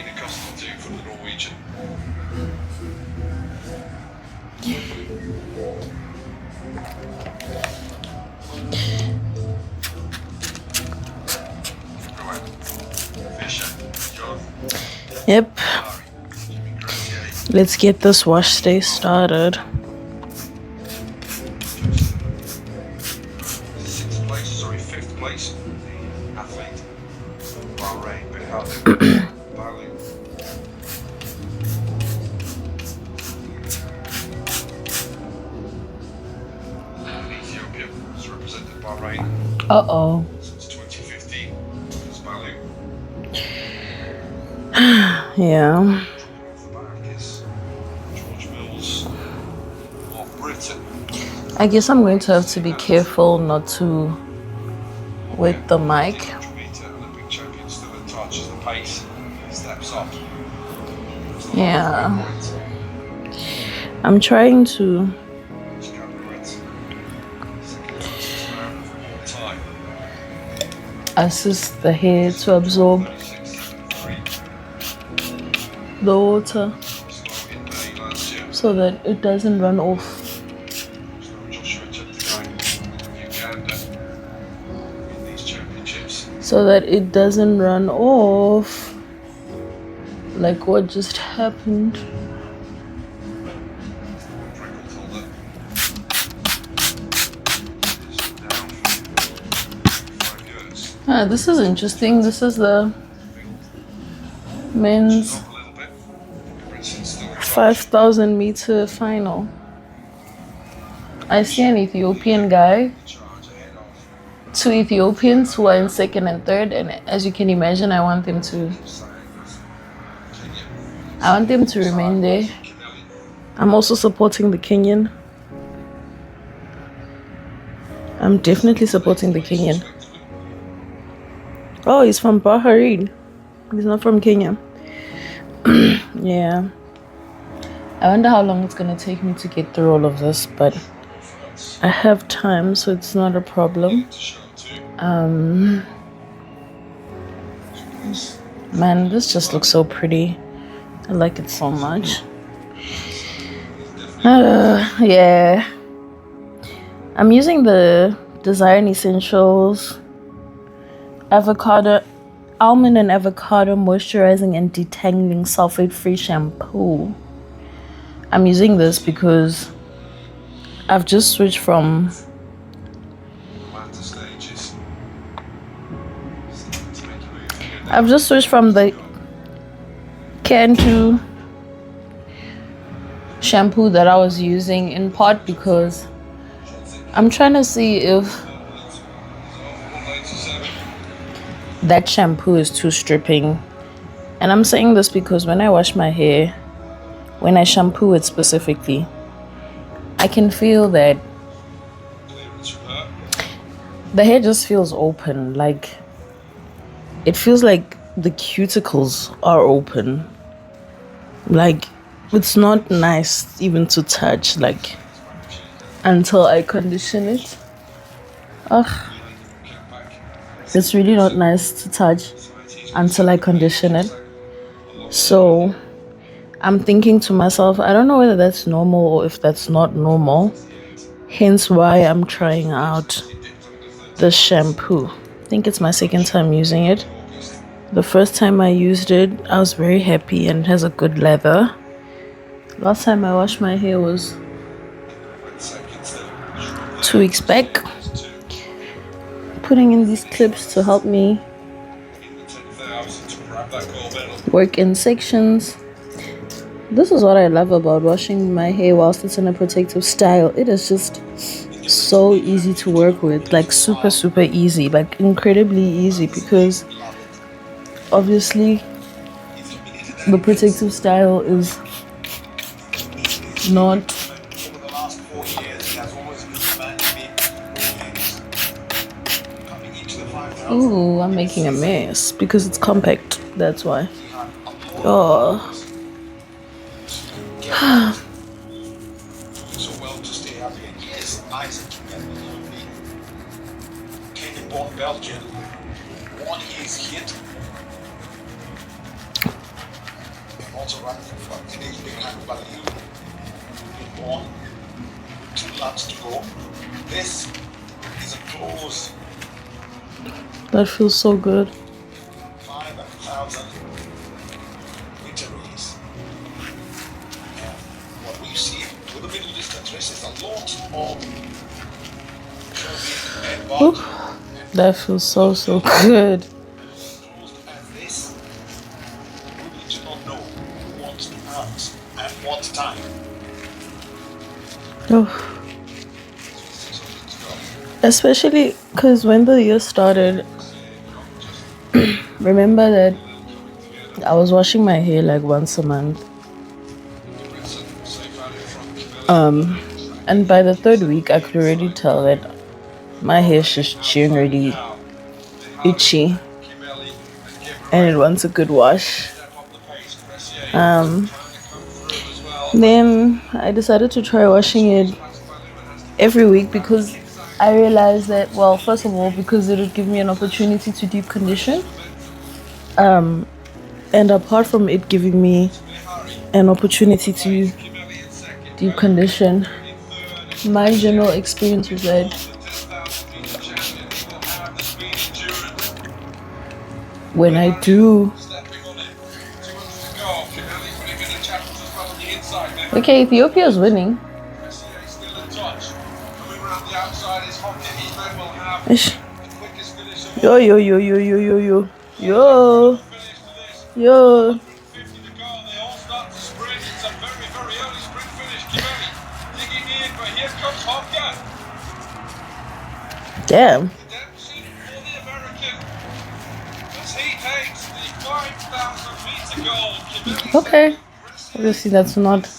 for the Norwegian. Yep. Let's get this wash day started. Fifth place athlete. Bahrain, Ethiopia has represented Bahrain. Uh-oh. Since 2015. It's Balu. Yeah. George Mills of Britain. I guess I'm going to have to be careful not to with the mic. Olympic champion still in touch as the pace steps up. Yeah. I'm trying to assist the hair to absorb the water so that it doesn't run off. So that it doesn't run off like what just happened. This is interesting. This is the men's 5,000 meter final. I see an Ethiopian guy, 2 Ethiopians who are in second and third, and as you can imagine, I want them to remain there. I'm also supporting the Kenyan. I'm definitely supporting the Kenyan. Oh, he's from Bahrain. He's not from Kenya. Yeah. I wonder how long it's gonna take me to get through all of this, but I have time, so it's not a problem. Man, this just looks so pretty. I like it so much. Yeah. I'm using the Design Essentials almond and avocado moisturizing and detangling sulfate-free shampoo. I'm using this because I've just switched from the Cantu shampoo that I was using, in part because I'm trying to see if that shampoo is too stripping. And I'm saying this because when I wash my hair, when I shampoo it specifically, I can feel that the hair just feels open. Like, it feels like the cuticles are open. Like, it's not nice even to touch, like, until I condition it. Ugh. It's really not nice to touch until I condition it. So I'm thinking to myself, I don't know whether that's normal or if that's not normal. Hence why I'm trying out the shampoo. I think it's my second time using it. The first time I used it, I was very happy and it has a good lather. Last time I washed my hair was 2 weeks back. Putting in these clips to help me work in sections. This is what I love about washing my hair whilst it's in a protective style. It is just so easy to work with, like super easy, like incredibly easy, because obviously the protective style is not Ooh, I'm making a mess because it's compact. That's why. Oh. So well to stay happy. Yes, Isaac. Kenyan-born Belgian won his hit. also running from Denise behind Bali. One, 2 laps to go. This is a close That feels so good. 5,000 meter race. And what we see with the middle distance race is a lot of curving and Whew. bump. That feels so good. As this, we do not know what to act at what time. Oh. Especially because when the year started, remember that I was washing my hair like once a month. And by the third week, I could already tell that my hair is just generally itchy and it wants a good wash. Then I decided to try washing it every week because I realized that, well, first of all, because it would give me an opportunity to deep condition. And apart from it giving me an opportunity to deep condition, my general experience was that when I do... Okay, Ethiopia is winning. Ish. Yo, yo, yo, yo, yo, yo, yo. Yo. Yo. Damn. Okay. Obviously, that's not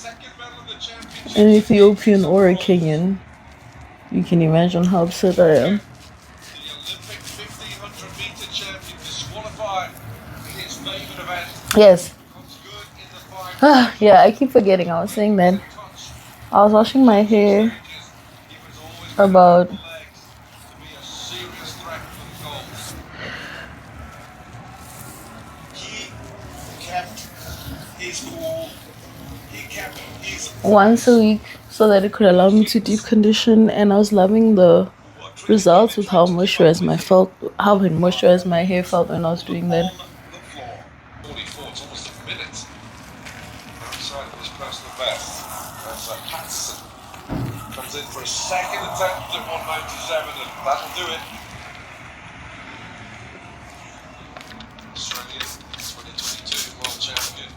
an Ethiopian or a Kenyan. You can imagine how upset I am. Yes. Yeah, I keep forgetting. I was saying that I was washing my hair about once a week so that it could allow me to deep condition, and I was loving the results with how moisturized my hair felt when I was doing that. Comes in for a second attempt at 197, and that'll do it. Australian 2022 world champion.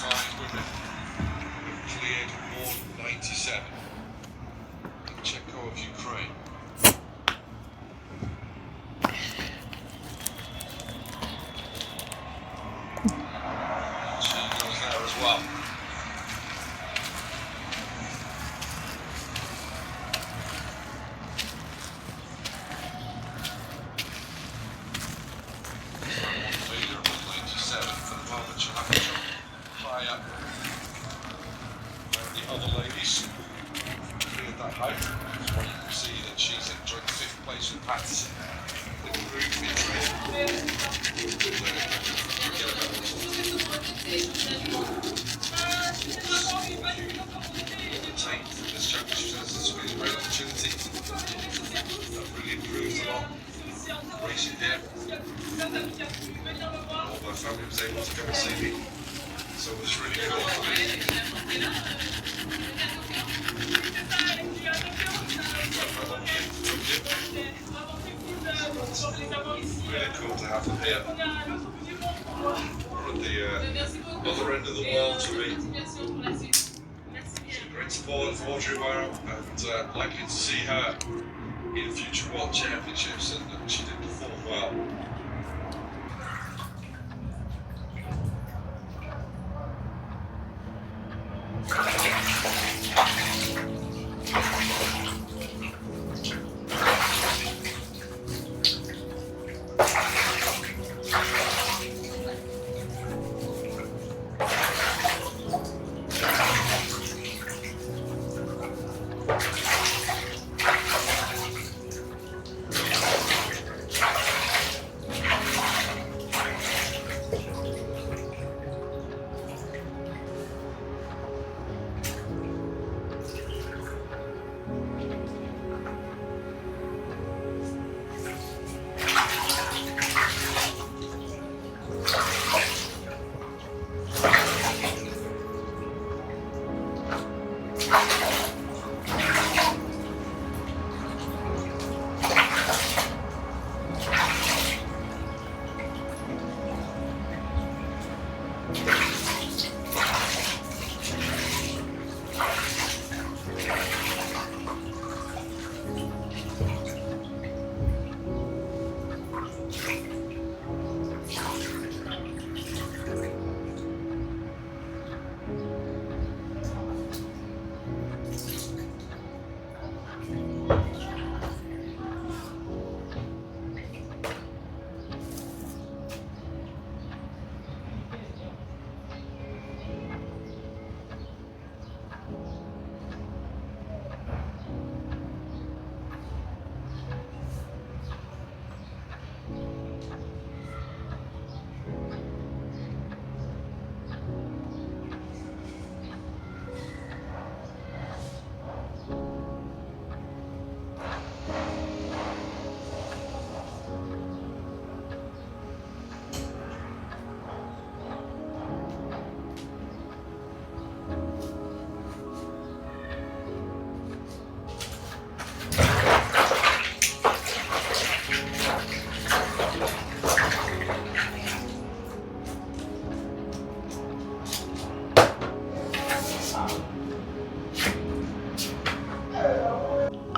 Five women have cleared 197. Cheko of Ukraine. She goes there as well. Leader of 197 for the moment. She'll have to jump higher. The other ladies cleared that height. So you can see that she's enjoyed 5th place with Patterson. The group this championship has been a great opportunity. That really improves a lot. Racing here. All my family was able to come and see me. So it was really cool for me. Really cool to have them here. We're at the other end of the world to me. Great support for Audrey Warrow, and likely to see her in future World Championships, and she did perform well.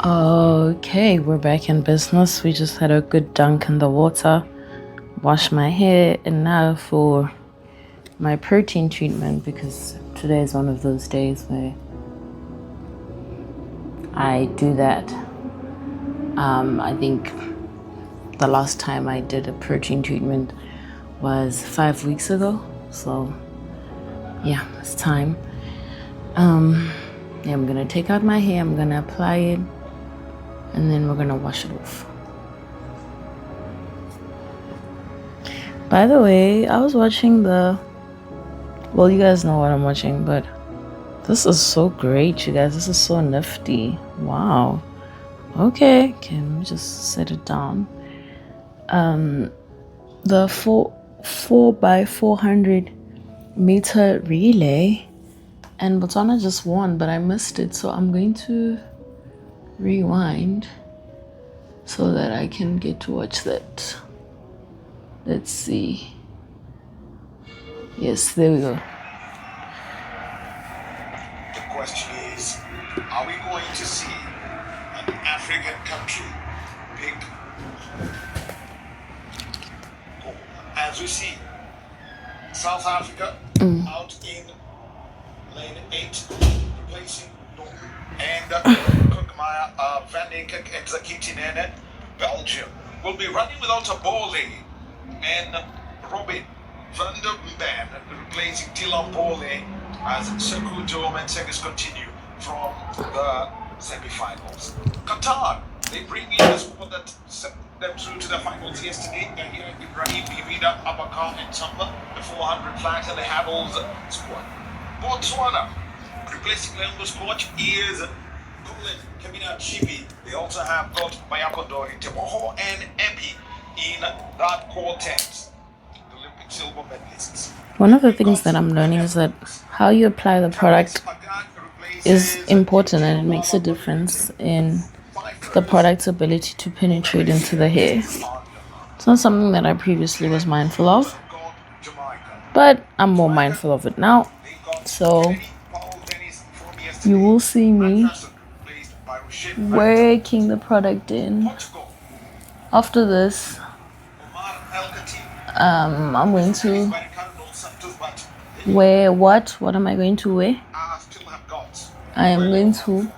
Okay, we're back in business. We just had a good dunk in the water, wash my hair, and now for my protein treatment, because today is one of those days where I do that. I think the last time I did a protein treatment was 5 weeks ago. So yeah, it's time. Yeah, I'm gonna take out my hair, I'm gonna apply it, and then we're gonna wash it off. By the way, I was watching well, you guys know what I'm watching, but this is so great, you guys. This is so nifty. Wow. Okay, let me just set it down. The 4 by 400 meter relay, and Botswana just won, but I missed it, so I'm going to rewind so that I can get to watch that. Let's see. Yes, there we go. The question is, are we going to see an African country pick? As we see, South Africa out in lane 8, replacing Norway, and Kukmaya, Van Eyck and Zakitinene. Belgium will be running without a ball lane, and Robin van der Ven replacing Dylan Bole as Sekou Dome and Segis continue from the semi-finals. Qatar, they bring in the squad that set them through to the finals yesterday. They're here, Ibrahim Bivida, Abakar and Samba, the 400 flags, and the Havels squad. Botswana, replacing Leon's coach is Colin Kamina Chibi. They also have got Mayakondori, Teboho, and Epi in that quartet. The Olympic silver medalists. One of the things that I'm learning is that how you apply the product is important, and it makes a difference in the product's ability to penetrate into the hair. It's not something that I previously was mindful of, but I'm more mindful of it now. So you will see me working the product in. After this, I'm going to wear what? What am I going to wear? I am going to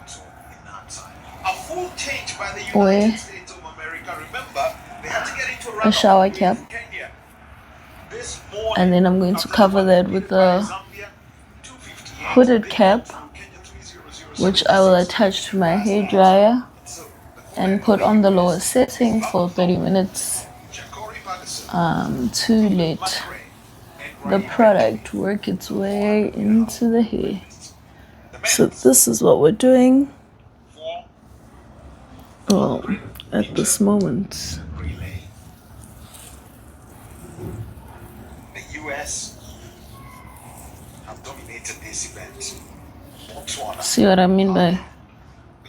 wear a shower cap, and then I'm going to cover that with a hooded cap, which I will attach to my hair dryer and put on the lowest setting for 30 minutes to let the product work its way into the hair. So this is what we're doing. Well, at this moment. The US have dominated this event. Botswana, See what I mean by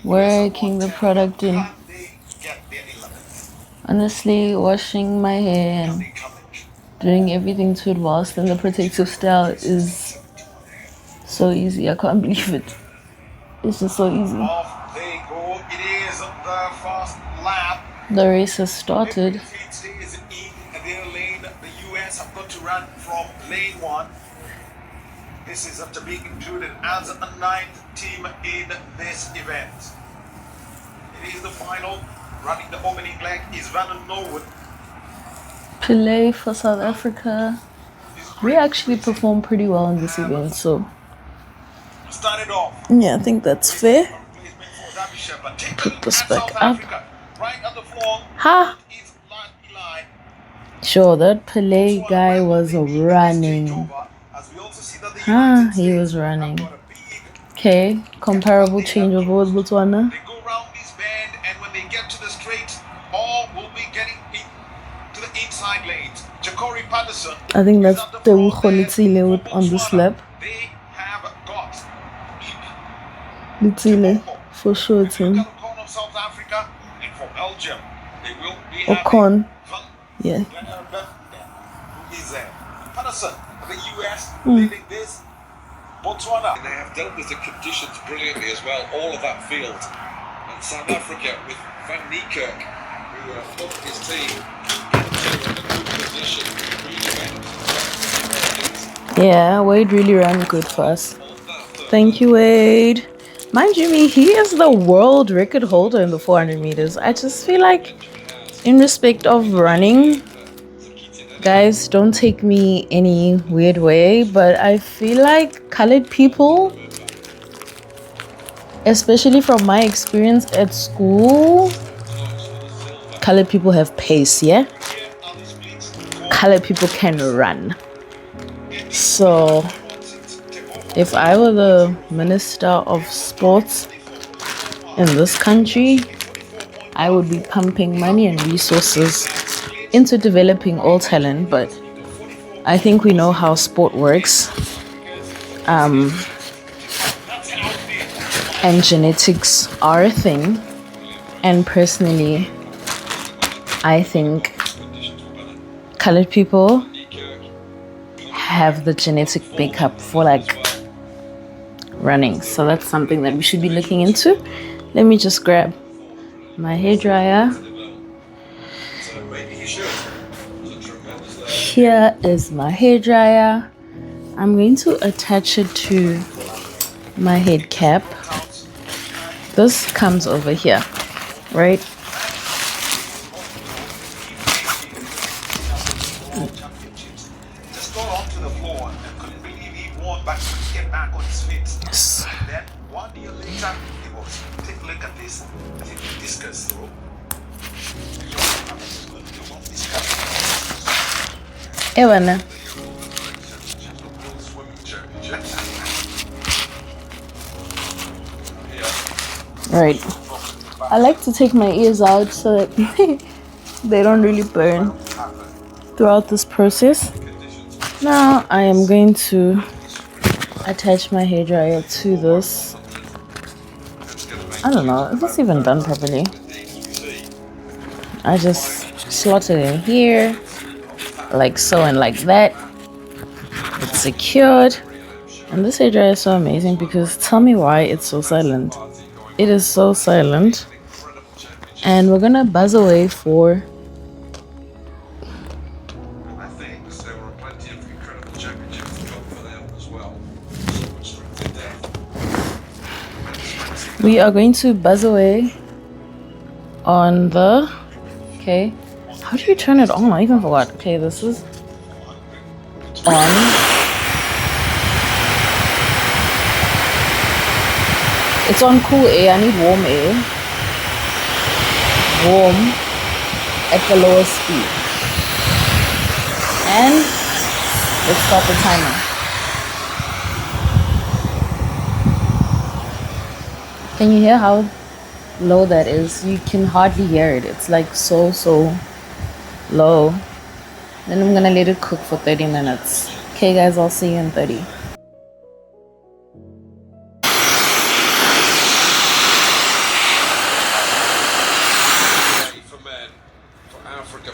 working the product in? they get their 11th. Honestly, washing my hair and They come in. doing everything to it whilst in the protective style is so easy. I can't believe it. It's just so easy. Off they go. It is the first lap. The race has started. It stays in their lane. The US have got to run from lane 1. This is after being included as a 9th team in this event. It is the final. Running the opening leg is Van Norwood. Pele for South Africa. We actually performed pretty well in this event, so Started off. yeah, I think that's fair. Replacement for Derby Shepherd. Take a Put look this at back South up. Africa. Right at the floor Ha! is Eli. Sure, that Pele guy was running. Huh, he was running. Okay, comparable changeover with Botswana. They go round this bend, and when they get to the straight, all will be getting to the inside lanes. Jacori Patterson. I think that's is at the front there Ukhonitsile for on this Botswana. lap. They have got Litsile, for sure, it's him. Ocon of South Africa, and for Belgium, they will be having Ocon, Van yeah. who is there. Patterson, the US, leading this. Botswana. They have dealt with the conditions brilliantly as well, all of that field. And South Africa with Van Niekerk, who put his team into a good position. Yeah, Wade really ran good for us. Thank you, Wade. Mind you, me, he is the world record holder in the 400 meters. I just feel like, in respect of running, guys, don't take me any weird way, but I feel like colored people, especially from my experience at school, colored people have pace, yeah? Colored people can run. So, if I were the Minister of Sports in this country, I would be pumping money and resources into developing all talent, but I think we know how sport works. And genetics are a thing. And personally, I think colored people have the genetic makeup for like running. So that's something that we should be looking into. Let me just grab my hairdryer. Here is my hairdryer. I'm going to attach it to my head cap. This comes over here, right? Just got onto the floor and couldn't believe he won, but couldn't get back on his feet. Yes. Then 1 year later, he was, take a look at this. I think the discus throw. Ewana. Right. I like to take my ears out so that they don't really burn throughout this process. Now I am going to attach my hairdryer to this. I don't know if it's even done properly. I just slot it in here, like so and like that. It's secured. And this hairdryer is so amazing because tell me why it's so silent. It is so silent. And we're gonna buzz away for we are going to buzz away on the okay. How do you turn it on? I even forgot. Okay, this is on. It's on cool air. I need warm air. Warm at the lowest speed. And let's start the timer. Can you hear how low that is? You can hardly hear it. It's like so low. Then I'm gonna let it cook for 30 minutes. Okay guys, I'll see you in 30.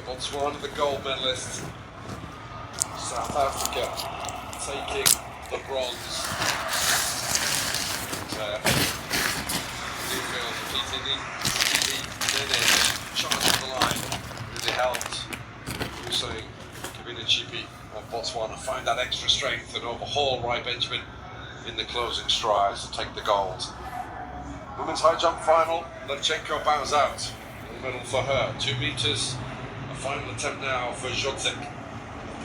Botswana, the gold medalist. South Africa taking the bronze. Newfield defeating charging the line. Really helped Hussein Kibinichipi of Botswana find that extra strength and overhaul Rai Benjamin in the closing strides to take the gold. Women's high jump final, Levchenko bows out. The medal for her, 2 meters. Final attempt now for Jodzik,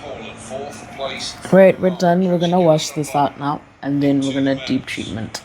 Poland, 4th place. Right, we're done. We're gonna wash this out now, and then we're gonna deep treatment.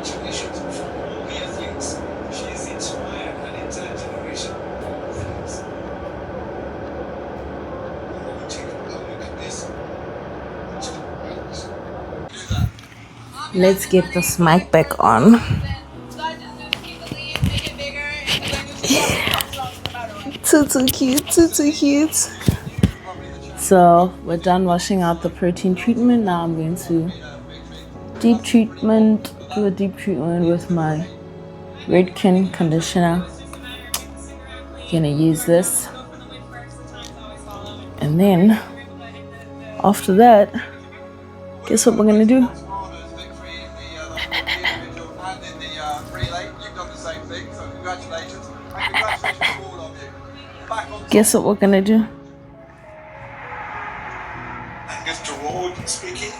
Congratulations for all the athletes. She is inspired an entire generation of athletes. When we take a look at this, Let's get this mic back on. Too cute, too cute. So we're done washing out the protein treatment. Now I'm going to do a deep treatment with my Redken conditioner. Gonna use this, and then after that, guess what we're gonna do? Guess what we're gonna do?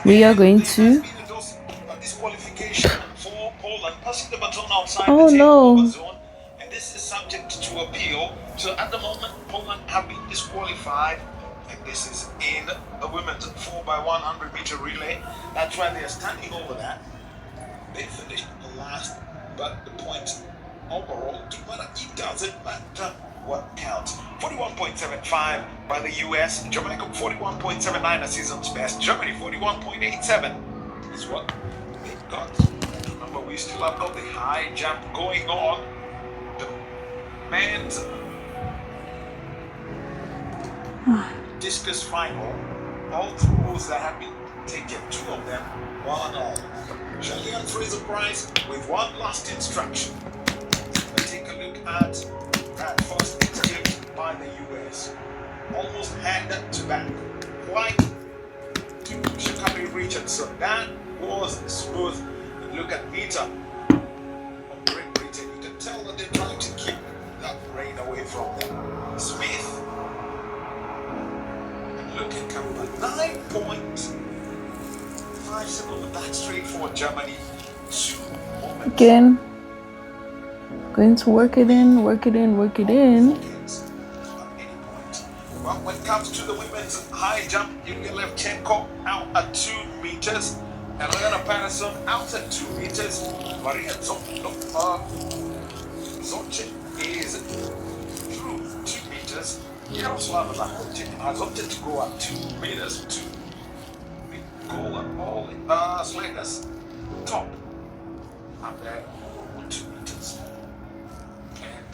We are going to. Oh no! And this is subject to appeal. So at the moment, Poland have been disqualified, and this is in a women's 4x100 meter relay. That's why they are standing over that. They finished last, but the points overall do matter. It doesn't matter what counts. 41.75 by the US, Jamaica 41.79, a season's best. Germany 41.87 is what they got. Remember, we still have got the high jump going on. The men's discus final. All throws that have been taken, 2 of them, 1-all. Julian Fraser-Price with one last instruction. Let's take a look at that first attempt by the US. Almost hand to back. Quite to Sha'Carri Richardson. That was smooth. Look at Nita of Great Britain. You can tell that they're trying to keep that rain away from them. Smith. And look at Cameron. 9.5 seconds. That's straight for Germany. 2 moments. Again, going to work it in. Well, when it comes to the women's high jump, Yulia Levchenko out at 2 meters. And Elena Patterson out at 2 meters. Maria Zoche is through 2 meters. Yaroslava Lahotic has opted to go at 2 meters to goal and all sliders top up there on 2 meters. And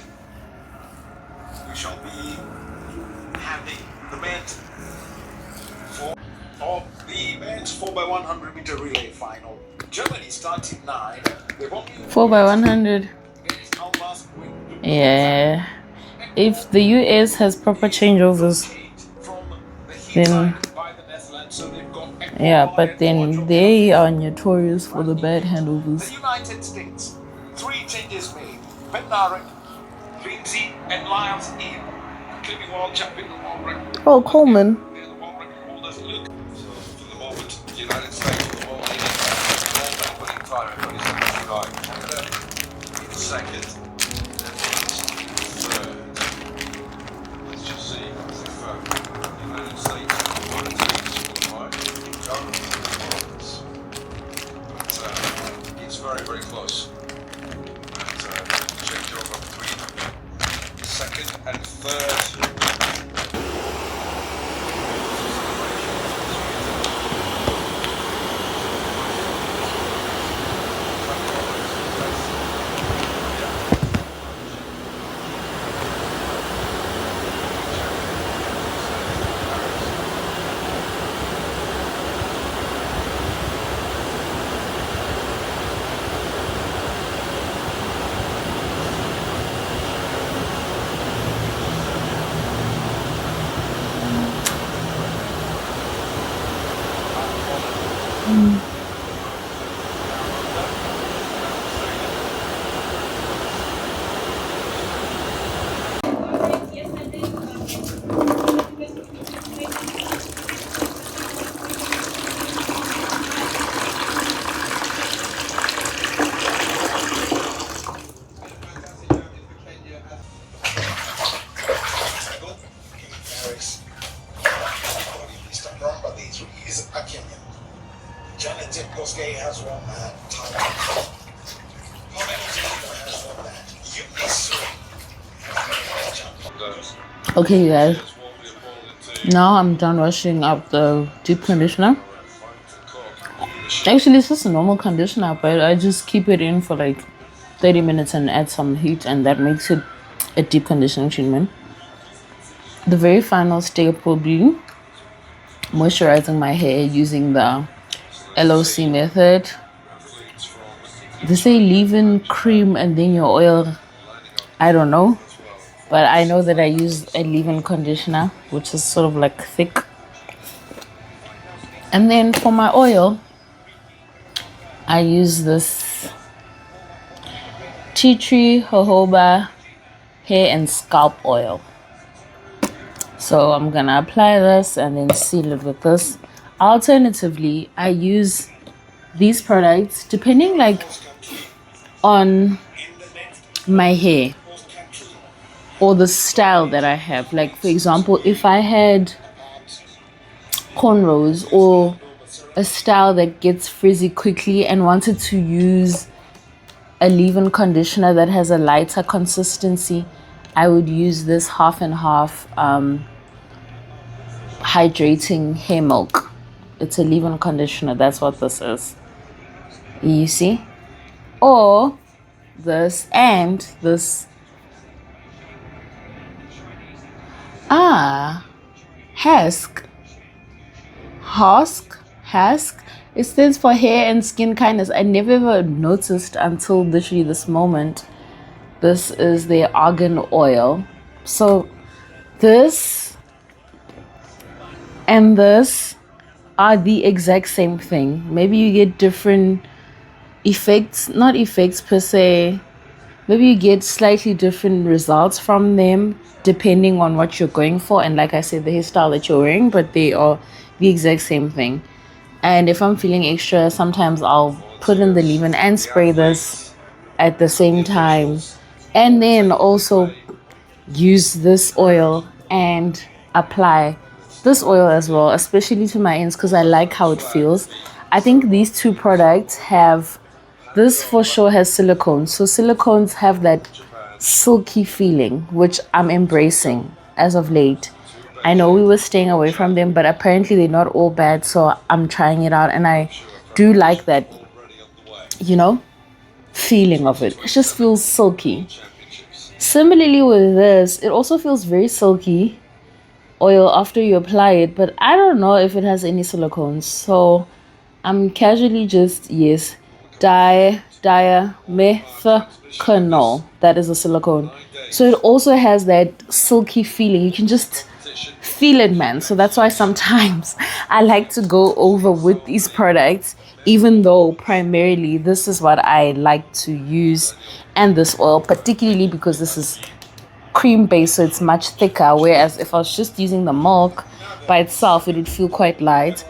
we shall be having the men's 4x100 meter relay final. Germany starting 9. They've only 4x100. against Almas with Yeah. If the US has proper changeovers, from the heat then side by the Netherlands, so they've got yeah, but then they are notorious for the bad handovers. the United States. 3 changes made. Bednarek, Lindsay, and Lyles in. Clipping world champion, the world record. Oh, Coleman. They're the world record holders. Look. So for the moment, the United States are the world leading winning time at 27 July. Canada in second. Third. Let's just see if the United States are the but it's very, very close. And change over between second and third. Okay, you guys. Now I'm done washing up the deep conditioner. Actually, it's just a normal conditioner, but I just keep it in for like 30 minutes and add some heat, and that makes it a deep conditioning treatment. The very final step will be moisturizing my hair using the LOC method. They say leave-in cream and then your oil. I don't know, but I know that I use a leave-in conditioner, which is sort of like thick. And then for my oil, I use this tea tree jojoba hair and scalp oil. So I'm gonna apply this and then seal it with this. Alternatively, I use these products depending like on my hair or the style that I have. Like for example, if I had cornrows or a style that gets frizzy quickly and wanted to use a leave-in conditioner that has a lighter consistency, I would use this half and half hydrating hair milk. It's a leave-in conditioner. That's what this is. You see? Or this and this. Hask. Hask. It stands for hair and skin kindness. I never ever noticed until literally this moment. This is their argan oil. So this and this are the exact same thing. Maybe you get different effects, not effects per se. Maybe you get slightly different results from them depending on what you're going for. And like I said, the hairstyle that you're wearing, but they are the exact same thing. And if I'm feeling extra, sometimes I'll put in the leave-in and spray this at the same time. And then also use this oil and apply this oil as well, especially to my ends because I like how it feels. I think these two products have, this for sure has silicones. So silicones have that silky feeling, which I'm embracing as of late. I know we were staying away from them, but apparently they're not all bad. So I'm trying it out and I do like that, feeling of it. It just feels silky. Similarly with this, it also feels very silky oil after you apply it, but I don't know if it has any silicones. So I'm casually just, yes, dimethicanol. That is a silicone. So it also has that silky feeling. You can just feel it, man. So that's why sometimes I like to go over with these products, even though primarily this is what I like to use, and this oil, particularly because this is cream based, so it's much thicker, whereas if I was just using the milk by itself, it would feel quite light.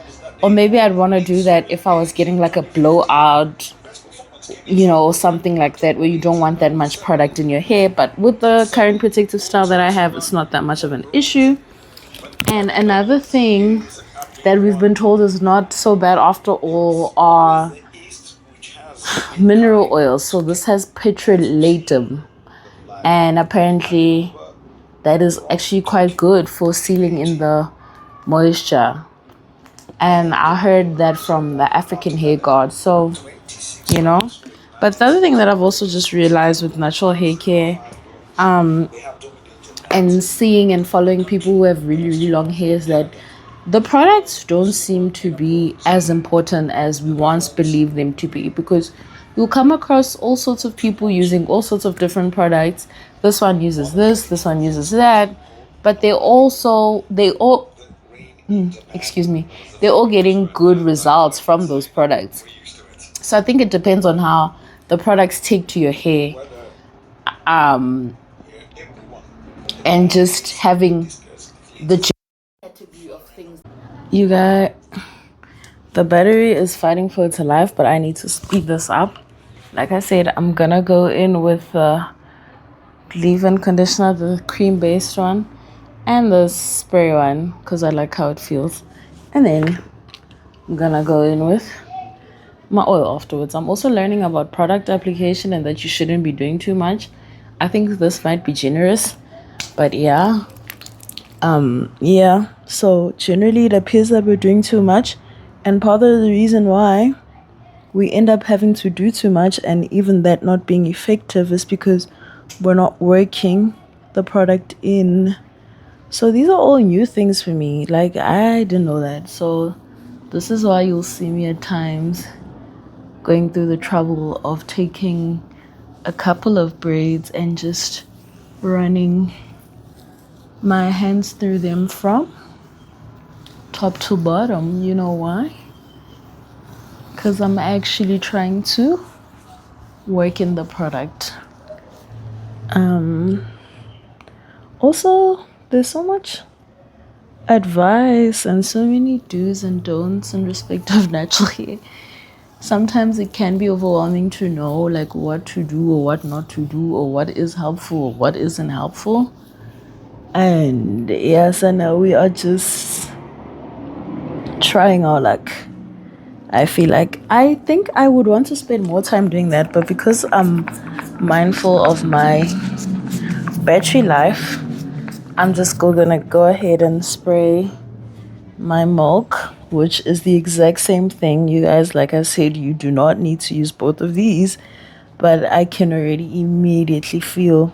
Or maybe I'd want to do that if I was getting like a blowout, something like that, where you don't want that much product in your hair. But with the current protective style that I have, it's not that much of an issue. And another thing that we've been told is not so bad after all are mineral oils. So this has petrolatum, and apparently that is actually quite good for sealing in the moisture. And I heard that from the African hair god. So, But the other thing that I've also just realized with natural hair care, and seeing and following people who have really, really long hair, is that the products don't seem to be as important as we once believed them to be, because you'll come across all sorts of people using all sorts of different products. This one uses this one uses that, but they're all getting good results from those products. So I think it depends on how the products take to your hair, and just having the category of things. You guys, the battery is fighting for its life, but I need to speed this up. Like I said, I'm gonna go in with the leave-in conditioner, the cream-based one, and the spray one, because I like how it feels. And then I'm gonna go in with my oil afterwards. I'm also learning about product application and that you shouldn't be doing too much. I think this might be generous, but yeah. Yeah, so generally it appears that we're doing too much, and part of the reason why we end up having to do too much and even that not being effective is because we're not working the product in. So these are all new things for me. Like, I didn't know that. So this is why you'll see me at times going through the trouble of taking a couple of braids and just running my hands through them from top to bottom. You know why? Because I'm actually trying to work in the product. Also, there's so much advice and so many do's and don'ts in respect of natural hair. Sometimes it can be overwhelming to know like what to do or what not to do or what is helpful or what isn't helpful. And yes, I know we are just trying our luck. I think I would want to spend more time doing that, but because I'm mindful of my battery life, I'm just gonna go ahead and spray my milk, which is the exact same thing. You guys, like I said, you do not need to use both of these, but I can already immediately feel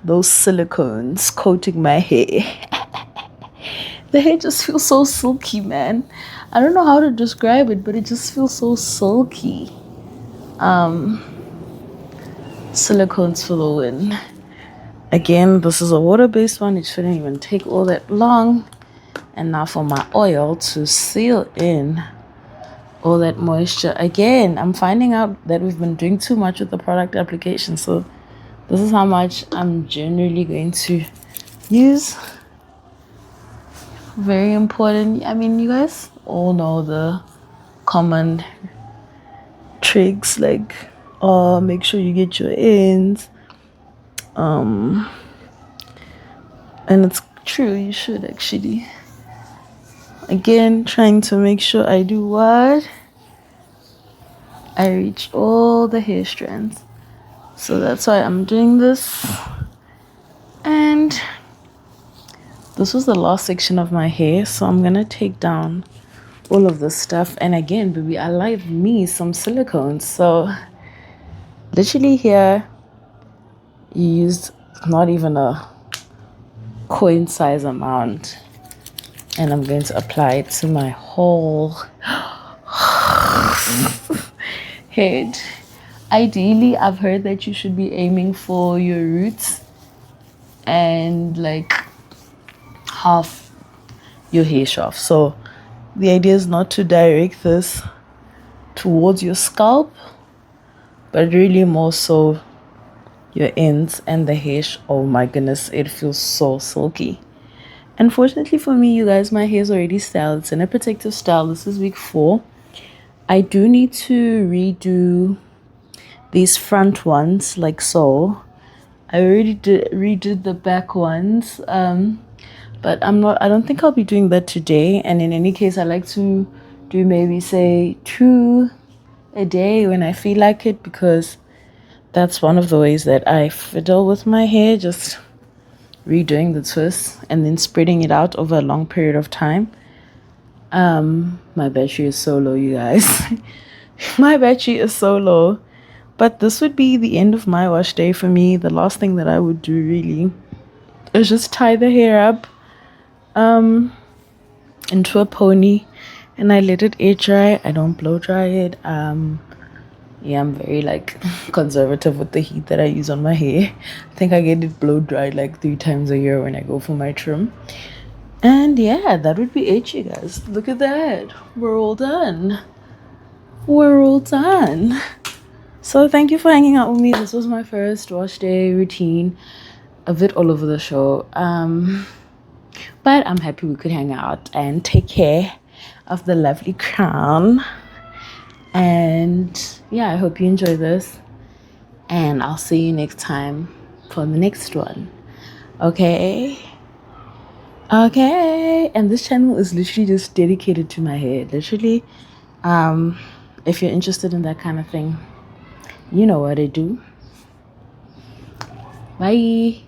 those silicones coating my hair. The hair just feels so silky, man. I don't know how to describe it, but it just feels so silky. Silicones for the win. Again, this is a water-based one. It shouldn't even take all that long. And now for my oil to seal in all that moisture. Again, I'm finding out that we've been doing too much with the product application. So this is how much I'm generally going to use. Very important. I mean, you guys all know the common tricks like make sure you get your ends. And it's true, you should actually. Again, trying to make sure I do what? I reach all the hair strands. So that's why I'm doing this. And this was the last section of my hair, so I'm gonna take down all of this stuff. And again, baby, I like me some silicones. So literally here, you used not even a coin size amount. And I'm going to apply it to my whole head. Ideally, I've heard that you should be aiming for your roots and like half your hair shaft. So the idea is not to direct this towards your scalp, but really more so your ends and the hair. Oh my goodness, it feels so silky. Unfortunately for me, you guys, my hair is already styled. It's in a protective style. This is week 4. I do need to redo these front ones like so. I already redid the back ones, but I don't think I'll be doing that today. And in any case, I like to do maybe say 2 a day when I feel like it, because that's one of the ways that I fiddle with my hair, just redoing the twist and then spreading it out over a long period of time. My battery is so low, you guys. My battery is so low. But this would be the end of my wash day for me. The last thing that I would do really is just tie the hair up into a pony, and I let it air dry. I don't blow dry it. Yeah, I'm very like conservative with the heat that I use on my hair. I think I get it blow dried like 3 times a year when I go for my trim. And yeah, that would be it, you guys. Look at that. We're all done. We're all done. So thank you for hanging out with me. This was my first wash day routine. A bit all over the show. But I'm happy we could hang out and take care of the lovely crown. And yeah, I hope you enjoy this. And I'll see you next time for the next one. Okay? Okay. And this channel is literally just dedicated to my hair. Literally. If you're interested in that kind of thing, you know what I do. Bye.